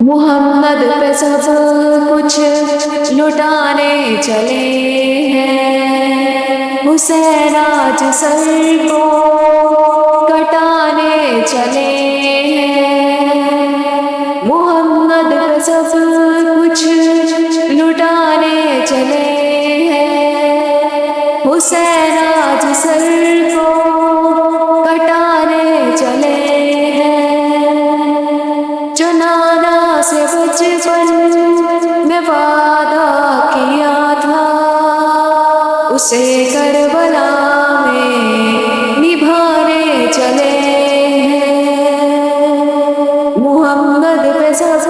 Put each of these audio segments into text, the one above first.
محمد پہ سب کچھ لٹانے چلے ہیں، حسین آج سر کو کٹانے چلے ہیں۔ محمد پہ سب کچھ لٹانے چلے ہیں، حسین آج سر کو کٹانے چلے ہیں۔ جو نانا سے بچپن میں وعدہ کیا تھا، اسے کربلا میں نبھانے چلے ہیں۔ محمد پہ سب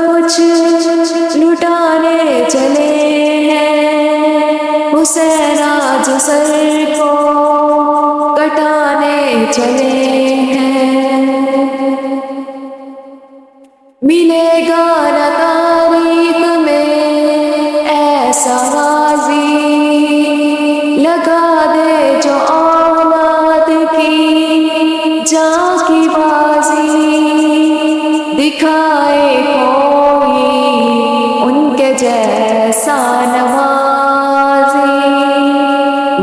کچھ لٹانے چلے ہیں، حسین آج سر کو کٹانے چلے ہیں۔ ملے گا نہ تاریخ میں ایسا غازی، لگا دے جو اولاد کی جاں کی بازی، دکھائے کوئی ان کے جیسا نمازی،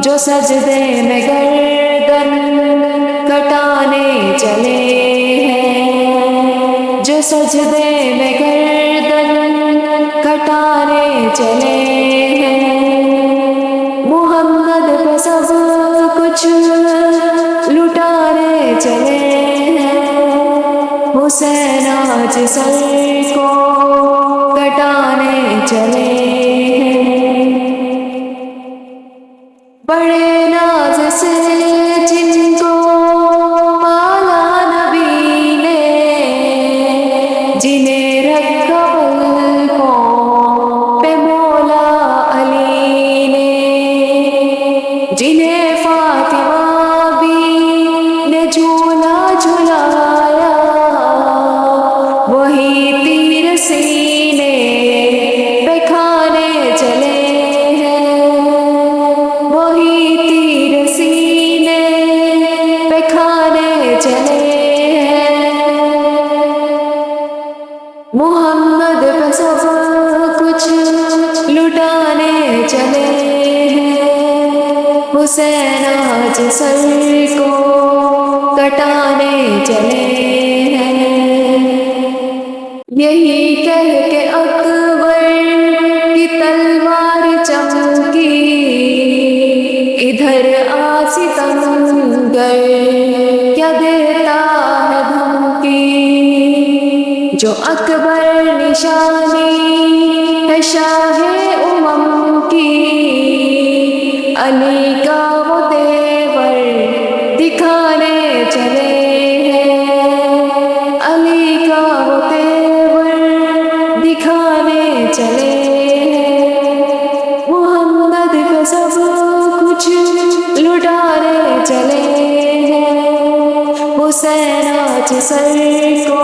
جو سجدے میں گردن کٹانے چلے ہیں، جو سجدے میں گردن کٹانے چلے ہیں۔ محمد پہ سب کچھ لٹانے چلے ہیں، حسین آج سر کو کٹانے چلے ہیں۔ بڑے ناز سے جن کو پالا نبی نے، جنہیں رکھا پلکوں پہ مولا علی نے، جنہیں فاطمہ بھی نے جھولا جھلایا، وہی تیر سینے پہ کھانے چلے ہیں، وہی تیر سینے پہ کھانے چلے ہیں۔ محمد پہ سب کچھ لٹانے چلے ہیں، حسین آج سر کو کٹانے چلے ہیں۔ یہی کہہ کے اکبر کی تلوار چمکی، ادھر آ ستمگر کیا دیتا ہے دھمکی، جو اکبر نشانی ہے شاہ امم کی، علی کا وہ تیور دکھانے چلے ہیں، علی کا وہ تیور دکھانے چلے ہیں۔ محمد کا سب کچھ لٹانے چلے ہیں، حسین آج سر کو